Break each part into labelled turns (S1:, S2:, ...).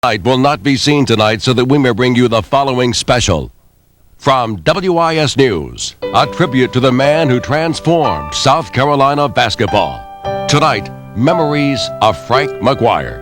S1: Light will not be seen tonight so that we may bring you the following special. From WIS News, a tribute to the man who transformed South Carolina basketball. Tonight, memories of Frank McGuire.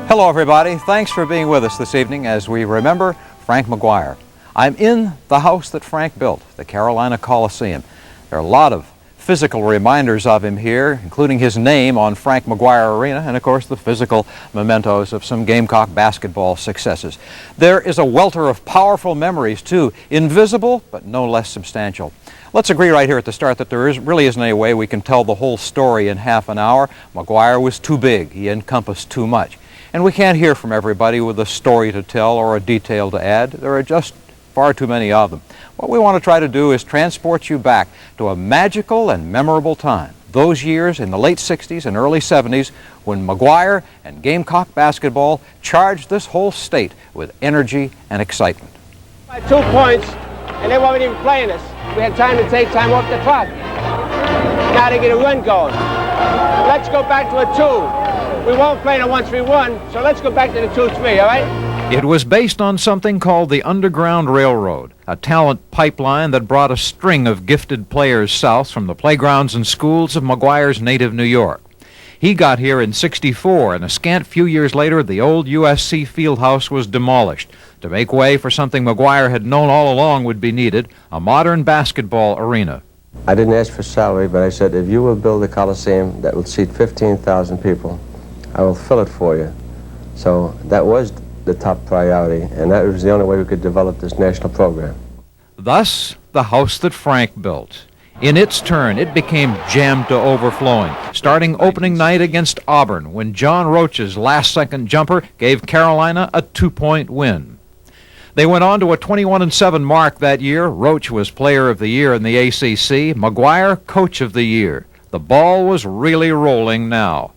S2: Hello everybody, thanks for being with us this evening as we remember Frank McGuire. I'm in the house that Frank built, the Carolina Coliseum. There are a lot of physical reminders of him here, including his name on Frank McGuire Arena and of course the physical mementos of some Gamecock basketball successes. There is a welter of powerful memories too, invisible but no less substantial. Let's agree right here at the start that there really isn't any way we can tell the whole story in half an hour. McGuire was too big, he encompassed too much. And we can't hear from everybody with a story to tell or a detail to add. There are just far too many of them. What we want to try to do is transport you back to a magical and memorable time. Those years in the late 60s and early 70s when McGuire and Gamecock basketball charged this whole state with energy and excitement.
S3: By 2 points, and they weren't even playing us. We had time to take time off the clock. Now to get a run going. Let's go back to a 2. We won't play the 1-3-1, so let's go back to the 2-3, all right?
S2: It was based on something called the Underground Railroad, a talent pipeline that brought a string of gifted players south from the playgrounds and schools of McGuire's native New York. He got here in '64, and a scant few years later, the old USC Fieldhouse was demolished to make way for something McGuire had known all along would be needed, a modern basketball arena.
S4: I didn't ask for salary, but I said, if you will build a Coliseum that will seat 15,000 people, I will fill it for you. So that was the top priority, and that was the only way we could develop this national program.
S2: Thus, the house that Frank built. In its turn, it became jammed to overflowing, starting opening night against Auburn when John Roach's last-second jumper gave Carolina a 2-point win. They went on to a 21-7 mark that year. Roach was Player of the Year in the ACC, McGuire Coach of the Year. The ball was really rolling now.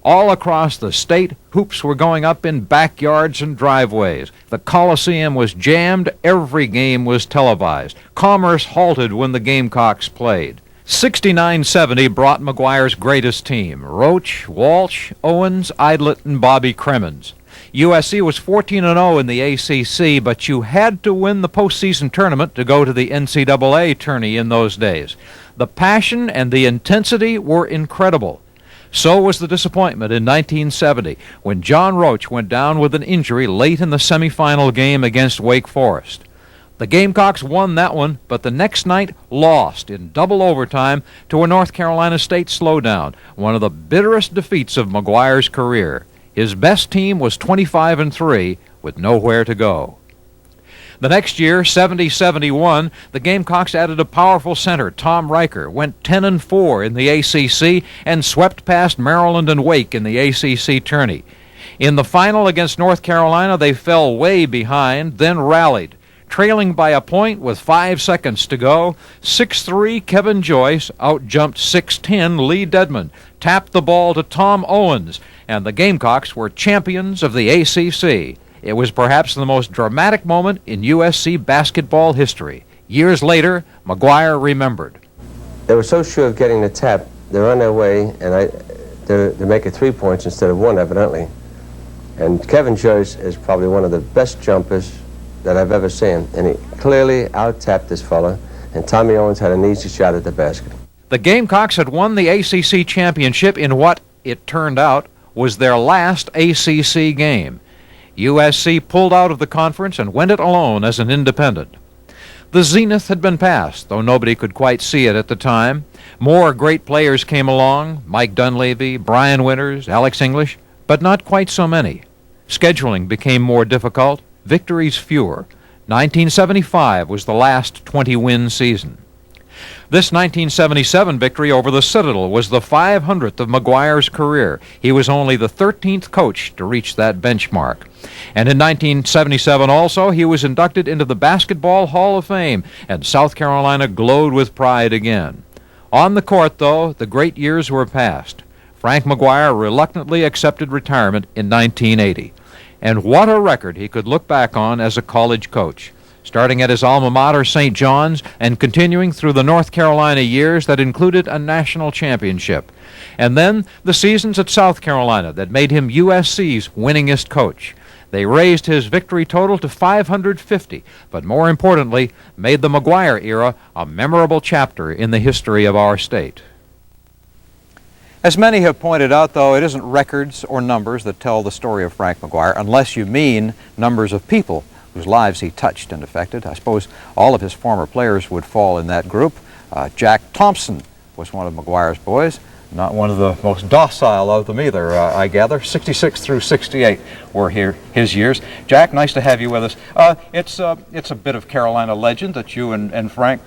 S2: All across the state, hoops were going up in backyards and driveways. The Coliseum was jammed. Every game was televised. Commerce halted when the Gamecocks played. 69-70 brought McGuire's greatest team: Roach, Walsh, Owens, Idlet, and Bobby Cremins. USC was 14-0 in the ACC, but you had to win the postseason tournament to go to the NCAA tourney in those days. The passion and the intensity were incredible. So was the disappointment in 1970 when John Roach went down with an injury late in the semifinal game against Wake Forest. The Gamecocks won that one, but the next night lost in double overtime to a North Carolina State slowdown, one of the bitterest defeats of McGuire's career. His best team was 25-3 with nowhere to go. The next year, 70-71, the Gamecocks added a powerful center, Tom Riker, went 10-4 in the ACC and swept past Maryland and Wake in the ACC tourney. In the final against North Carolina, they fell way behind, then rallied. Trailing by a point with 5 seconds to go, 6'3" Kevin Joyce outjumped 6'10" Lee Dedmon, tapped the ball to Tom Owens, and the Gamecocks were champions of the ACC. It was perhaps the most dramatic moment in USC basketball history. Years later, McGuire remembered.
S4: They were so sure of getting the tap, they're on their way, and they're making 3 points instead of 1, evidently. And Kevin Joyce is probably one of the best jumpers that I've ever seen, and he clearly out-tapped this fella, and Tommy Owens had an easy shot at the basket.
S2: The Gamecocks had won the ACC championship in what, it turned out, was their last ACC game. USC pulled out of the conference and went it alone as an independent. The zenith had been passed, though nobody could quite see it at the time. More great players came along, Mike Dunleavy, Brian Winters, Alex English, but not quite so many. Scheduling became more difficult, victories fewer. 1975 was the last 20-win season. This 1977 victory over the Citadel was the 500th of McGuire's career. He was only the 13th coach to reach that benchmark. And in 1977 also, he was inducted into the Basketball Hall of Fame, and South Carolina glowed with pride again. On the court, though, the great years were past. Frank McGuire reluctantly accepted retirement in 1980. And what a record he could look back on as a college coach. starting at his alma mater, St. John's, and continuing through the North Carolina years that included a national championship. And then the seasons at South Carolina that made him USC's winningest coach. They raised his victory total to 550, but more importantly, made the McGuire era a memorable chapter in the history of our state.
S5: As many have pointed out, though, it isn't records or numbers that tell the story of Frank McGuire, unless you mean numbers of people whose lives he touched and affected. I suppose all of his former players would fall in that group. Jack Thompson was one of McGuire's boys, not one of the most docile of them either, I gather. 66 through 68 were his years. Jack, nice to have you with us. It's a bit of Carolina legend that you and Frank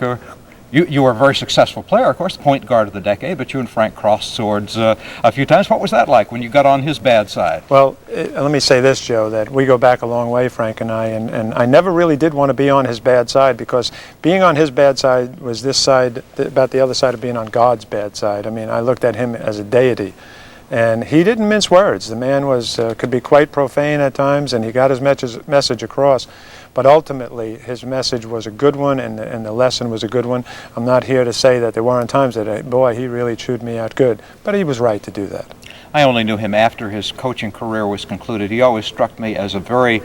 S5: You were a very successful player, of course, point guard of the decade, but you and Frank crossed swords a few times. What was that like when you got on his bad side?
S6: Well, let me say this, Joe, that we go back a long way, Frank and I, and I never really did want to be on his bad side, because being on his bad side was this side, about the other side of being on God's bad side. I mean, I looked at him as a deity. And he didn't mince words. The man could be quite profane at times, and he got his message across. But ultimately, his message was a good one, and the lesson was a good one. I'm not here to say that there weren't times that, boy, he really chewed me out good. But he was right to do that.
S5: I only knew him after his coaching career was concluded. He always struck me as a very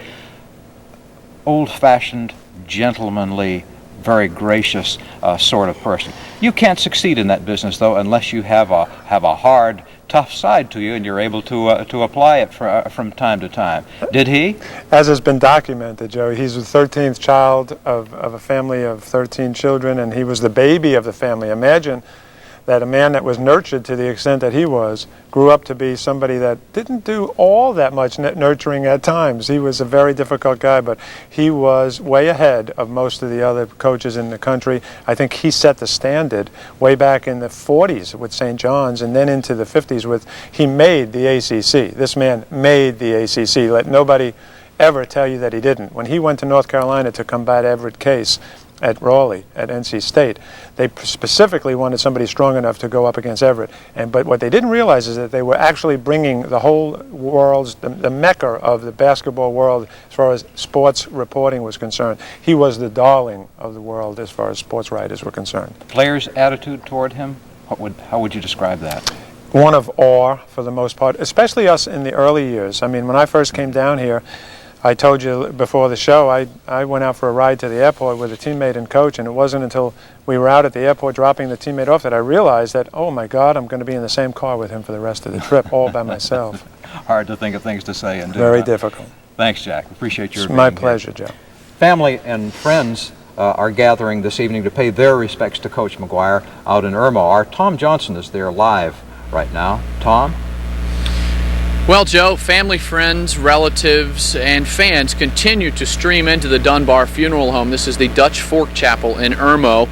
S5: old-fashioned, gentlemanly, very gracious sort of person. You can't succeed in that business, though, unless you have a hard, tough side to you, and you're able to apply it from time to time. Did he?
S6: As has been documented, Joe, he's the 13th child of a family of 13 children, and he was the baby of the family. Imagine that a man that was nurtured to the extent that he was grew up to be somebody that didn't do all that much nurturing at times. He was a very difficult guy, but he was way ahead of most of the other coaches in the country. I think he set the standard way back in the 40s with St. John's, and then into the 50s he made the ACC. This man made the ACC. Let nobody ever tell you that he didn't. When he went to North Carolina to combat Everett Case at Raleigh, at NC State, they specifically wanted somebody strong enough to go up against Everett. But what they didn't realize is that they were actually bringing the whole world's, the mecca of the basketball world as far as sports reporting was concerned. He was the darling of the world as far as sports writers were concerned.
S5: Players' attitude toward him, how would you describe that?
S6: One of awe for the most part, especially us in the early years. I mean, when I first came down here, I told you before the show, I went out for a ride to the airport with a teammate and coach, and it wasn't until we were out at the airport dropping the teammate off that I realized that, oh my God, I'm going to be in the same car with him for the rest of the trip, all by myself.
S5: Hard to think of things to say and do.
S6: Very difficult.
S5: Thanks, Jack. Appreciate your
S6: being here. It's my pleasure, Joe.
S5: Family and friends are gathering this evening to pay their respects to Coach McGuire out in Irmo. Our Tom Johnson is there live right now. Tom?
S7: Well, Joe, family, friends, relatives, and fans continue to stream into the Dunbar Funeral Home. This is the Dutch Fork Chapel in Irmo.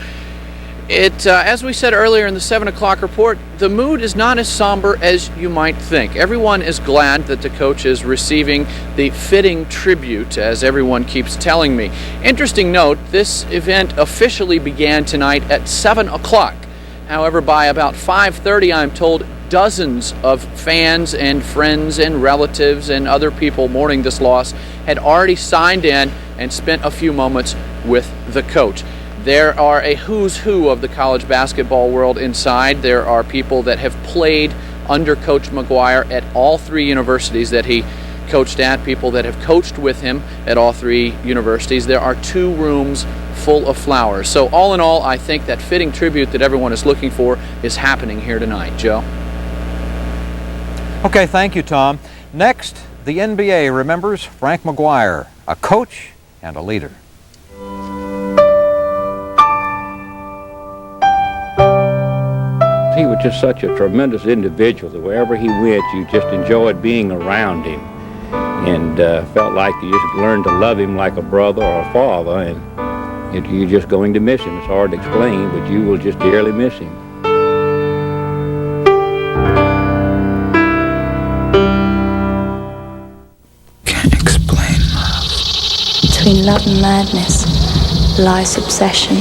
S7: As we said earlier in the 7 o'clock report, the mood is not as somber as you might think. Everyone is glad that the coach is receiving the fitting tribute, as everyone keeps telling me. Interesting note, this event officially began tonight at 7 o'clock. However, by about 5:30, I'm told, dozens of fans and friends and relatives and other people mourning this loss had already signed in and spent a few moments with the coach. There are a who's who of the college basketball world inside. There are people that have played under Coach McGuire at all three universities that he coached at, people that have coached with him at all three universities. There are 2 rooms full of flowers. So all in all, I think that fitting tribute that everyone is looking for is happening here tonight. Joe?
S5: Okay, thank you, Tom. Next, the NBA remembers Frank McGuire, a coach and a leader.
S8: He was just such a tremendous individual that wherever he went, you just enjoyed being around him, and felt like you just learned to love him like a brother or a father, and you're just going to miss him. It's hard to explain, but you will just dearly miss him.
S9: Between love and madness lies obsession.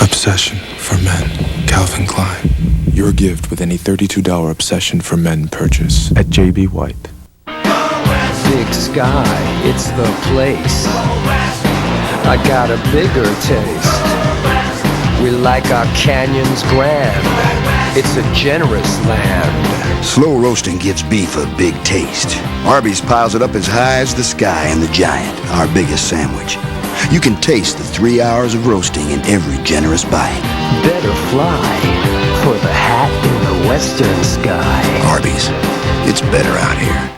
S10: Obsession for Men, Calvin Klein. Your gift with any $32 Obsession for Men purchase at J.B. White.
S11: The big sky, it's the place. I got a bigger taste. We like our canyons grand. It's a generous land.
S12: Slow roasting gives beef a big taste. Arby's piles it up as high as the sky in the Giant, our biggest sandwich. You can taste the 3 hours of roasting in every generous bite.
S11: Better fly for the hat in the western sky.
S12: Arby's, it's better out here.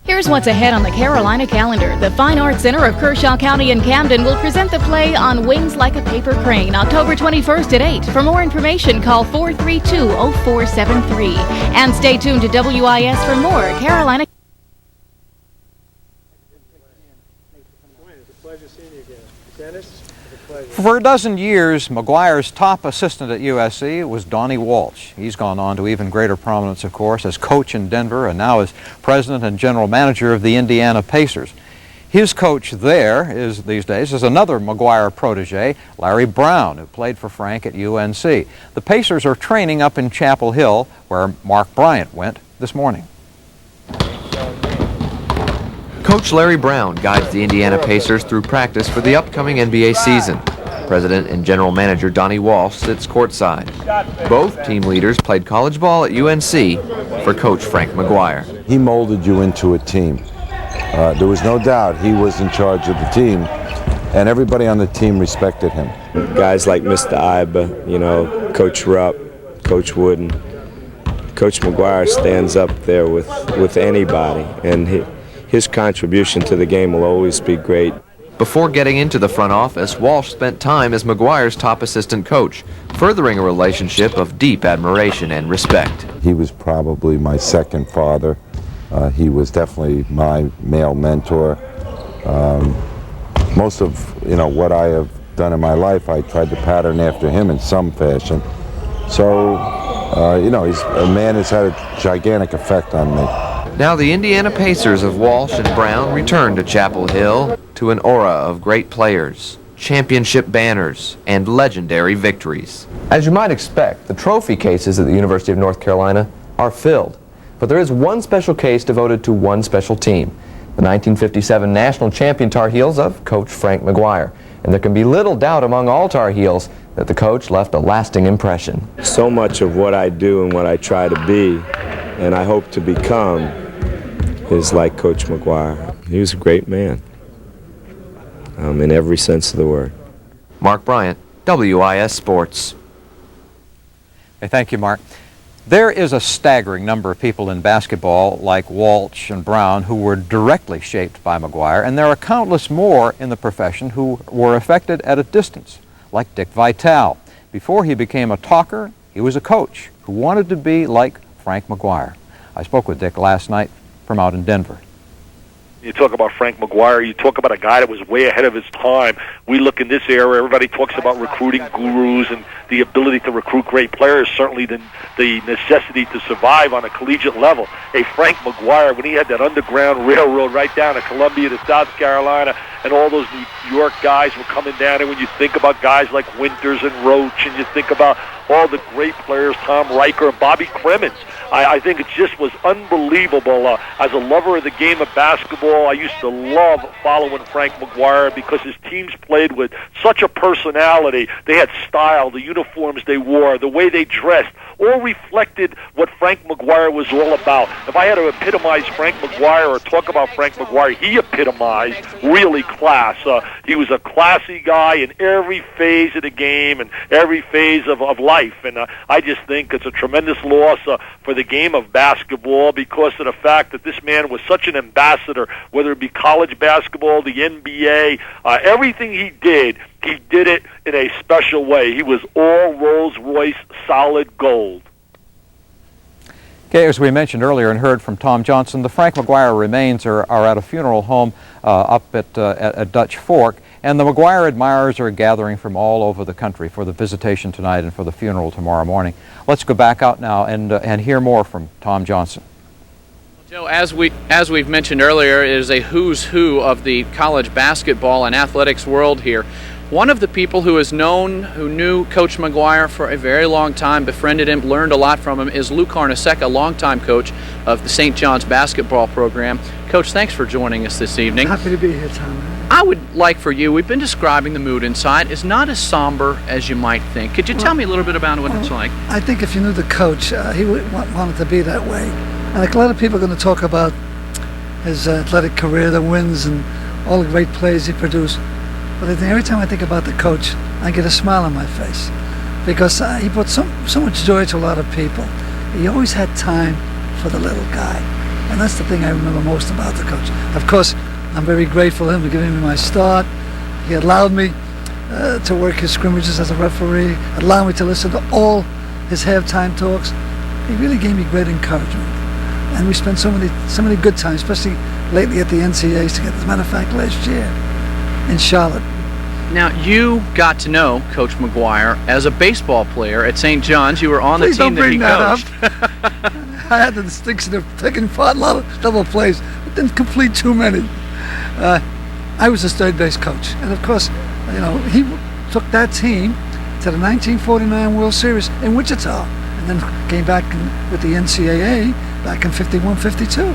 S13: Here's what's ahead on the Carolina calendar. The Fine Arts Center of Kershaw County in Camden will present the play On Wings Like a Paper Crane, October 21st at 8. For more information, call 432-0473. And stay tuned to WIS for more Carolina.
S5: For a dozen years, McGuire's top assistant at USC was Donnie Walsh. He's gone on to even greater prominence, of course, as coach in Denver and now as president and general manager of the Indiana Pacers. His coach there these days is another McGuire protege, Larry Brown, who played for Frank at UNC. The Pacers are training up in Chapel Hill, where Mark Bryant went this morning.
S14: Coach Larry Brown guides the Indiana Pacers through practice for the upcoming NBA season. President and General Manager Donnie Walsh sits courtside. Both team leaders played college ball at UNC for Coach Frank McGuire.
S15: He molded you into a team. There was no doubt he was in charge of the team, and everybody on the team respected him.
S16: Guys like Mr. Iba, you know, Coach Rupp, Coach Wooden. Coach McGuire stands up there with anybody, and his contribution to the game will always be great.
S14: Before getting into the front office, Walsh spent time as McGuire's top assistant coach, furthering a relationship of deep admiration and respect.
S15: He was probably my second father. He was definitely my male mentor. Most of what I have done in my life, I tried to pattern after him in some fashion. So, he's a man who's had a gigantic effect on me.
S14: Now the Indiana Pacers of Walsh and Brown return to Chapel Hill to an aura of great players, championship banners, and legendary victories.
S17: As you might expect, the trophy cases at the University of North Carolina are filled. But there is one special case devoted to one special team, the 1957 national champion Tar Heels of Coach Frank McGuire. And there can be little doubt among all Tar Heels that the coach left a lasting impression.
S16: So much of what I do and what I try to be, and I hope to become, is like Coach McGuire. He was a great man, in every sense of the word.
S14: Mark Bryant, WIS Sports.
S5: Hey, thank you, Mark. There is a staggering number of people in basketball like Walsh and Brown who were directly shaped by McGuire, and there are countless more in the profession who were affected at a distance, like Dick Vitale. Before he became a talker, he was a coach who wanted to be like Frank McGuire. I spoke with Dick last night from out in Denver.
S18: You talk about Frank McGuire, you talk about a guy that was way ahead of his time. We look in this era, everybody talks about recruiting gurus and the ability to recruit great players, certainly the necessity to survive on a collegiate level. Hey, Frank McGuire, when he had that underground railroad right down to Columbia to South Carolina, and all those New York guys were coming down, and when you think about guys like Winters and Roach, and you think about all the great players, Tom Riker and Bobby Crimmins, I think it just was unbelievable. As a lover of the game of basketball, I used to love following Frank McGuire because his teams played with such a personality. They had style, the uniforms they wore, the way they dressed, all reflected what Frank McGuire was all about. If I had to epitomize Frank McGuire or talk about Frank McGuire, he epitomized really class. He was a classy guy in every phase of the game and every phase of life. And I just think it's a tremendous loss for the game of basketball because of the fact that this man was such an ambassador, whether it be college basketball, the NBA, everything he did it in a special way. He was all Rolls-Royce solid gold.
S5: Okay, as we mentioned earlier and heard from Tom Johnson, the Frank McGuire remains are at a funeral home up at Dutch Fork, and the McGuire admirers are gathering from all over the country for the visitation tonight and for the funeral tomorrow morning. Let's go back out now and hear more from Tom Johnson.
S7: Joe, as we've mentioned earlier, it is a who's who of the college basketball and athletics world here. One of the people who knew Coach McGuire for a very long time, befriended him, learned a lot from him, is Lou Carnesecca, longtime coach of the St. John's basketball program. Coach, thanks for joining us this evening.
S19: Happy to be here, Tom.
S7: I would like for you, we've been describing the mood inside, is not as somber as you might think. Could you tell me a little bit about what it's like?
S19: I think if you knew the coach, he would want it to be that way. And like a lot of people are going to talk about his athletic career, the wins, and all the great plays he produced. But I think every time I think about the coach, I get a smile on my face, because he brought so much joy to a lot of people. He always had time for the little guy, and that's the thing I remember most about the coach. Of course, I'm very grateful to him for giving me my start. He allowed me to work his scrimmages as a referee, allowed me to listen to all his halftime talks. He really gave me great encouragement, and we spent so many good times, especially lately at the NCAAs together. As a matter of fact, last year in Charlotte.
S7: Now, you got to know Coach McGuire as a baseball player at St. John's. You were on the team that he coached.
S19: I had the distinction of taking part in a lot of double plays, but didn't complete too many. I was his third base coach, and of course, he took that team to the 1949 World Series in Wichita, and then came back with the NCAA back in 51-52.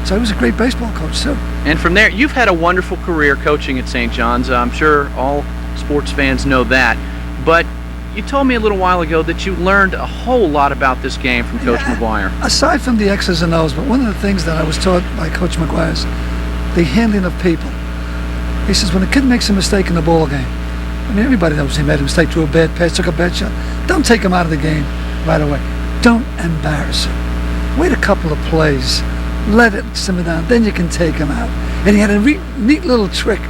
S19: So he was a great baseball coach too.
S7: And from there, you've had a wonderful career coaching at St. John's. I'm sure all sports fans know that. But you told me a little while ago that you learned a whole lot about this game from Coach McGuire.
S19: Aside from the X's and O's, but one of the things that I was taught by Coach McGuire is the handling of people. He says, when a kid makes a mistake in the ball game, I mean, everybody knows he made a mistake, threw a bad pass, took a bad shot. Don't take him out of the game right away. Don't embarrass him. Wait a couple of plays. Let it simmer down, then you can take him out. And he had a neat little trick.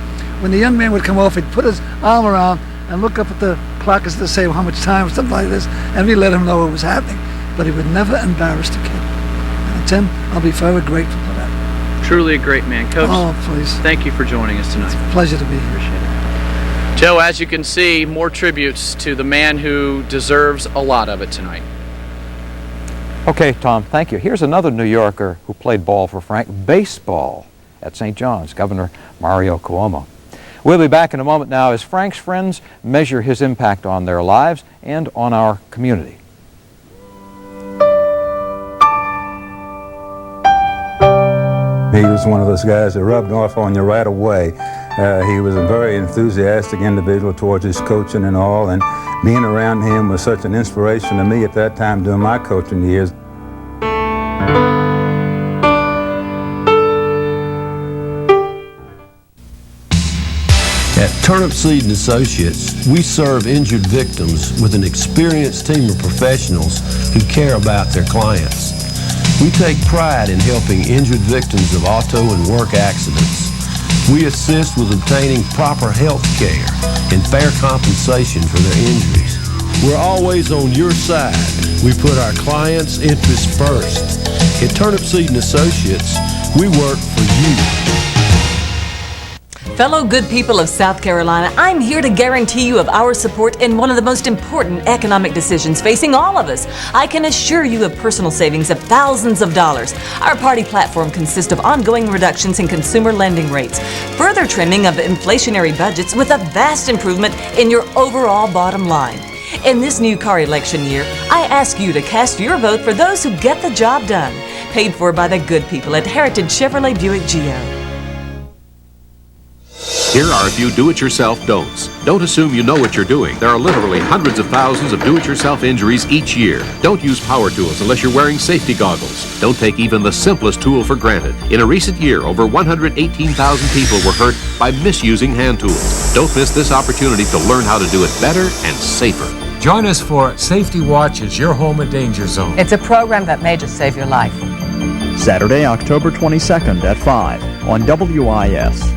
S19: When the young man would come off, he'd put his arm around and look up at the clock as to say how much time, something like this, and we let him know what was happening. But he would never embarrass the kid. And Tim, I'll be forever grateful for that.
S7: Truly a great man. Coach,
S19: please.
S7: Thank you for joining us tonight.
S19: It's a pleasure to be here.
S7: Appreciate it. Joe, as you can see, more tributes to the man who deserves a lot of it tonight.
S5: Okay, Tom, thank you. Here's another New Yorker who played ball for Frank, baseball at St. John's, Governor Mario Cuomo. We'll be back in a moment now as Frank's friends measure his impact on their lives and on our community.
S20: He was one of those guys that rubbed off on you right away. He was a very enthusiastic individual towards his coaching and all, and being around him was such an inspiration to me at that time during my coaching years.
S21: At Turnip Seed & Associates, we serve injured victims with an experienced team of professionals who care about their clients. We take pride in helping injured victims of auto and work accidents. We assist with obtaining proper health care and fair compensation for their injuries. We're always on your side. We put our clients' interests first. At Turnip Seed & Associates, we work for you.
S22: Fellow good people of South Carolina, I'm here to guarantee you of our support in one of the most important economic decisions facing all of us. I can assure you of personal savings of thousands of dollars. Our party platform consists of ongoing reductions in consumer lending rates, further trimming of inflationary budgets with a vast improvement in your overall bottom line. In this new car election year, I ask you to cast your vote for those who get the job done. Paid for by the good people at Heritage Chevrolet Buick Geo.
S23: Here are a few do-it-yourself don'ts. Don't assume you know what you're doing. There are literally hundreds of thousands of do-it-yourself injuries each year. Don't use power tools unless you're wearing safety goggles. Don't take even the simplest tool for granted. In a recent year, over 118,000 people were hurt by misusing hand tools. Don't miss this opportunity to learn how to do it better and safer.
S24: Join us for Safety Watches, Your Home and Danger Zone.
S25: It's a program that may just save your life.
S26: Saturday, October 22nd at 5 on WIS.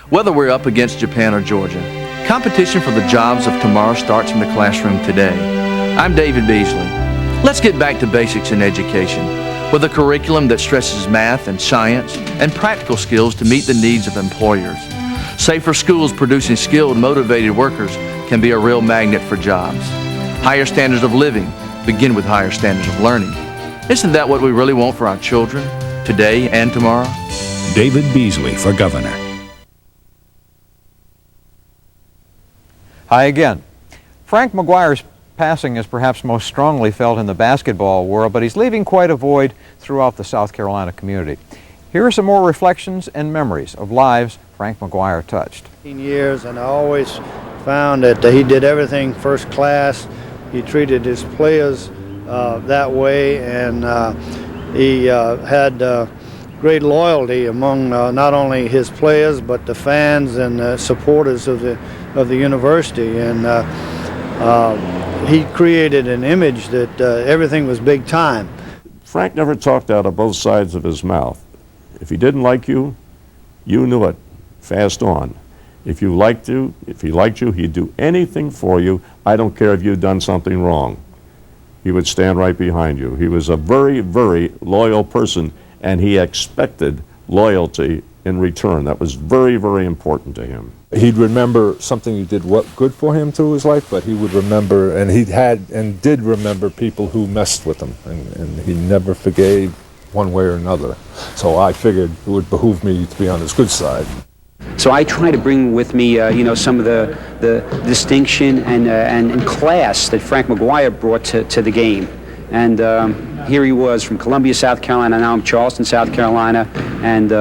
S14: Whether we're up against Japan or Georgia, competition for the jobs of tomorrow starts in the classroom today. I'm David Beasley. Let's get back to basics in education with a curriculum that stresses math and science and practical skills to meet the needs of employers. Safer schools producing skilled, motivated workers can be a real magnet for jobs. Higher standards of living begin with higher standards of learning. Isn't that what we really want for our children today and tomorrow?
S27: David Beasley for governor.
S5: Hi again. Frank McGuire's passing is perhaps most strongly felt in the basketball world, but he's leaving quite a void throughout the South Carolina community. Here are some more reflections and memories of lives Frank McGuire touched.
S1: Years, and I always found that he did everything first class. He treated his players that way, and he had great loyalty among not only his players but the fans and supporters of the university. And he created an image that everything was big time.
S2: Frank never talked out of both sides of his mouth. If he didn't like you, you knew it. Fast on. If he liked you, he'd do anything for you. I don't care if you'd done something wrong. He would stand right behind you. He was a very, very loyal person, and he expected loyalty in return. That was very, very important to him.
S3: He'd remember something you did good for him through his life, but he would remember, and he had and did remember people who messed with him, and he never forgave one way or another. So I figured it would behoove me to be on his good side.
S4: So I try to bring with me, some of the distinction and class that Frank McGuire brought to the game. And here he was from Columbia, South Carolina. Now I'm Charleston, South Carolina, and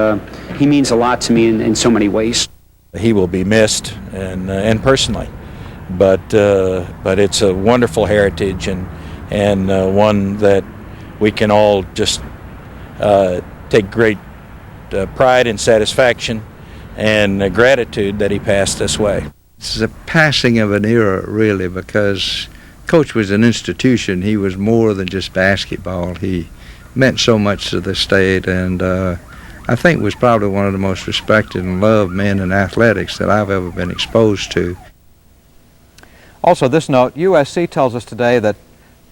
S4: he means a lot to me in so many ways.
S6: He will be missed, and personally, but it's a wonderful heritage and one that we can all just take great pride and satisfaction and gratitude that he passed this way.
S8: It's the passing of an era, really, because Coach was an institution. He was more than just basketball. He meant so much to the state, and I think was probably one of the most respected and loved men in athletics that I've ever been exposed to.
S5: Also, this note, USC tells us today that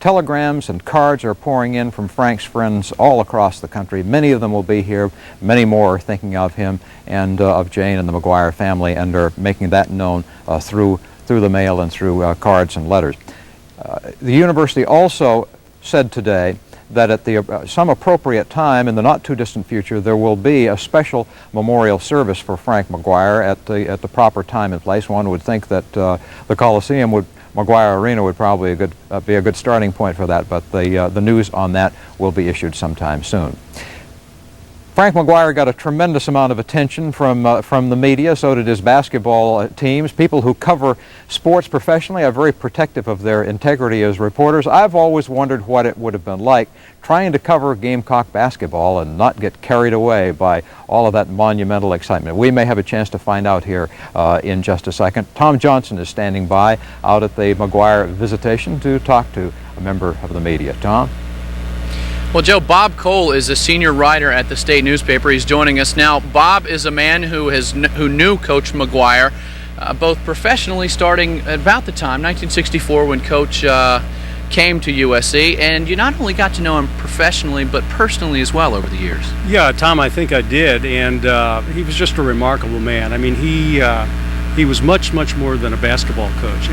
S5: telegrams and cards are pouring in from Frank's friends all across the country. Many of them will be here. Many more are thinking of him and of Jane and the McGuire family, and are making that known through the mail and through cards and letters. The university also said today that at some appropriate time in the not-too-distant future, there will be a special memorial service for Frank McGuire at the proper time and place. One would think that the Coliseum McGuire Arena would probably be a good starting point for that, but the news on that will be issued sometime soon. Frank McGuire got a tremendous amount of attention from the media. So did his basketball teams. People who cover sports professionally are very protective of their integrity as reporters. I've always wondered what it would have been like trying to cover Gamecock basketball and not get carried away by all of that monumental excitement. We may have a chance to find out here in just a second. Tom Johnson is standing by out at the McGuire visitation to talk to a member of the media. Tom?
S7: Well, Joe, Bob Cole is a senior writer at the state newspaper. He's joining us now. Bob is a man who knew Coach McGuire, both professionally starting at about the time, 1964, when Coach came to USC, and you not only got to know him professionally, but personally as well over the years.
S27: Yeah, Tom, I think I did, and he was just a remarkable man. I mean, he was much, much more than a basketball coach.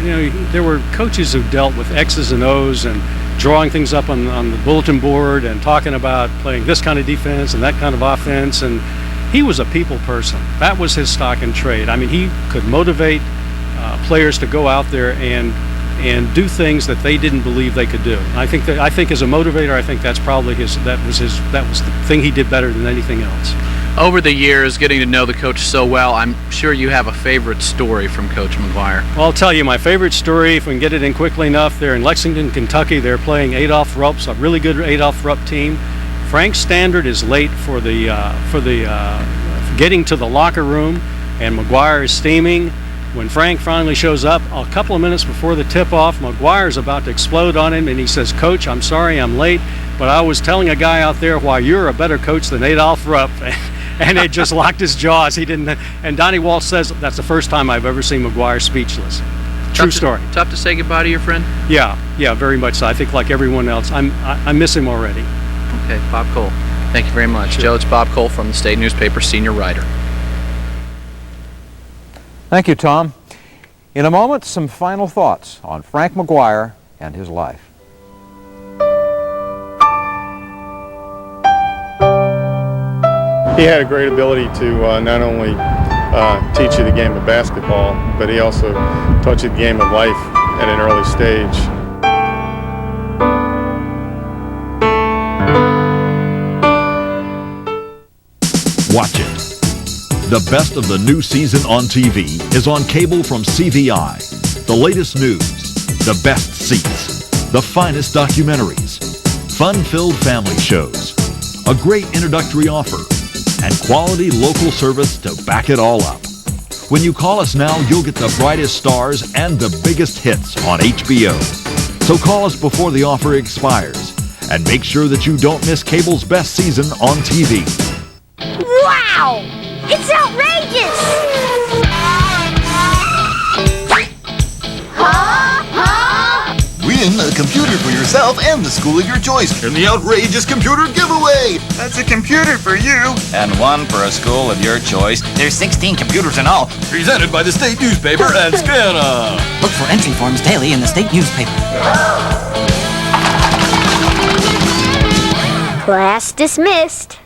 S27: There were coaches who dealt with X's and O's and drawing things up on the bulletin board and talking about playing this kind of defense and that kind of offense, and he was a people person. That was his stock and trade. I mean, he could motivate players to go out there and do things that they didn't believe they could do. I think as a motivator, I think that's probably that was the thing he did better than anything else.
S7: Over the years, getting to know the coach so well, I'm sure you have a favorite story from Coach McGuire.
S27: Well, I'll tell you my favorite story, if we can get it in quickly enough. They're in Lexington, Kentucky. They're playing Adolph Rupp's, a really good Adolph Rupp team. Frank Standard is late for getting to the locker room, and McGuire is steaming. When Frank finally shows up, a couple of minutes before the tip-off, McGuire's about to explode on him, and he says, "Coach, I'm sorry I'm late, but I was telling a guy out there why you're a better coach than Adolph Rupp." And it just locked his jaws. He didn't. And Donnie Walsh says that's the first time I've ever seen McGuire speechless. True story.
S7: Tough to say goodbye to your friend?
S27: Yeah, very much so. I think like everyone else, I miss him already.
S7: Okay, Bob Cole. Thank you very much. Sure. Joe, it's Bob Cole from the state newspaper, senior writer.
S5: Thank you, Tom. In a moment, some final thoughts on Frank McGuire and his life.
S28: He had a great ability to not only
S9: teach you the game of basketball, but he also taught you the game of life at an early stage.
S10: Watch it. The best of the new season on TV is on cable from CVI. The latest news, the best seats, the finest documentaries, fun-filled family shows, a great introductory offer, and quality local service to back it all up. When you call us now, you'll get the brightest stars and the biggest hits on HBO. So call us before the offer expires and make sure that you don't miss cable's best season on TV.
S11: Wow! It's outrageous!
S12: Win a computer for yourself and the school of your choice in the outrageous computer giveaway.
S13: That's a computer for you.
S12: And one for a school of your choice. There's 16 computers in all. Presented by the state newspaper and Scanna.
S15: Look for entry forms daily in the state newspaper.
S11: Class dismissed.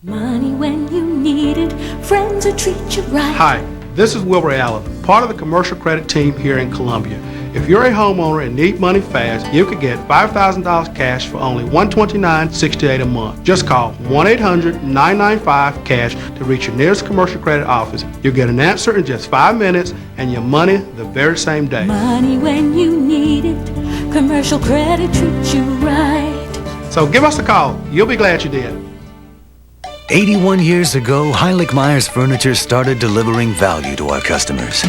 S17: Money when you need it, friends who treat you right.
S28: Hi, this is Wilbur Allen, part of the commercial credit team here in Columbia. If you're a homeowner and need money fast, you could get $5,000 cash for only $129.68 a month. Just call 1-800-995-CASH to reach your nearest commercial credit office. You'll get an answer in just 5 minutes and your money the very same day.
S17: Money when you need it, commercial credit treats you right.
S28: So give us a call. You'll be glad you did.
S29: 81 years ago, Heilig Myers Furniture started delivering value to our customers.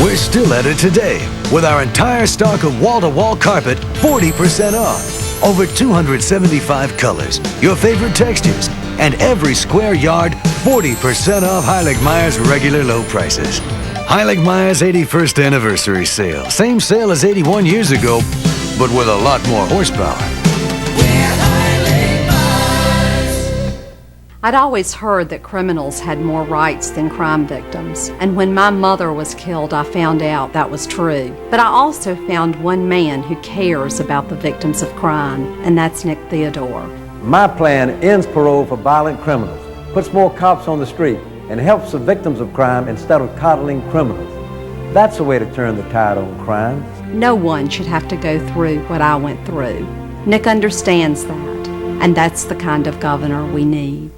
S29: We're still at it today with our entire stock of wall-to-wall carpet 40% off. Over 275 colors, your favorite textures, and every square yard 40% off Heilig Myers regular low prices. Heilig Myers 81st anniversary sale. Same sale as 81 years ago, but with a lot more horsepower.
S30: I'd always heard that criminals had more rights than crime victims, and when my mother was killed, I found out that was true. But I also found one man who cares about the victims of crime, and that's Nick Theodore.
S31: My plan ends parole for violent criminals, puts more cops on the street, and helps the victims of crime instead of coddling criminals. That's the way to turn the tide on crime.
S30: No one should have to go through what I went through. Nick understands that, and that's the kind of governor we need.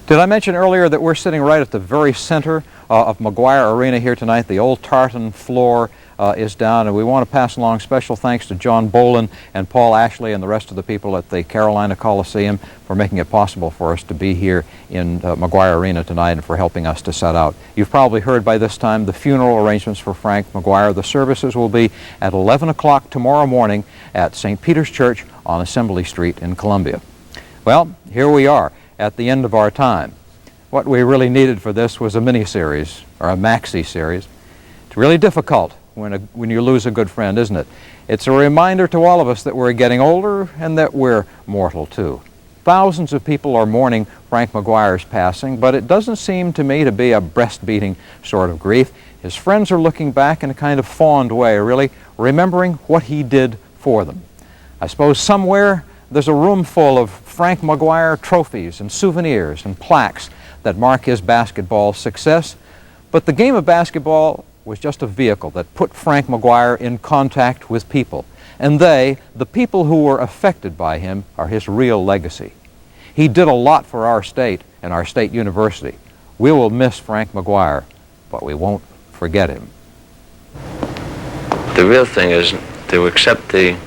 S5: Did I mention earlier that we're sitting right at the very center of McGuire Arena here tonight? The old tartan floor is down, and we want to pass along special thanks to John Bolin and Paul Ashley and the rest of the people at the Carolina Coliseum for making it possible for us to be here in McGuire Arena tonight and for helping us to set out. You've probably heard by this time the funeral arrangements for Frank McGuire. The services will be at 11 o'clock tomorrow morning at St. Peter's Church on Assembly Street in Columbia. Well, here we are at the end of our time. What we really needed for this was a mini-series, or a maxi-series. It's really difficult when you lose a good friend, isn't it? It's a reminder to all of us that we're getting older and that we're mortal too. Thousands of people are mourning Frank McGuire's passing, but it doesn't seem to me to be a breast-beating sort of grief. His friends are looking back in a kind of fond way, really, remembering what he did for them. I suppose somewhere there's a room full of Frank McGuire trophies and souvenirs and plaques that mark his basketball success. But the game of basketball was just a vehicle that put Frank McGuire in contact with people. And they, the people who were affected by him, are his real legacy. He did a lot for our state and our state university. We will miss Frank McGuire, but we won't forget him.
S32: The real thing is to accept the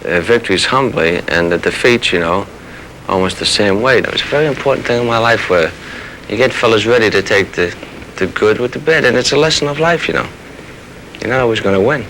S32: victories humbly and the defeats, you know, almost the same way. That was a very important thing in my life where you get fellas ready to take the good with the bad, and it's a lesson of life, you know. You're not always going to win.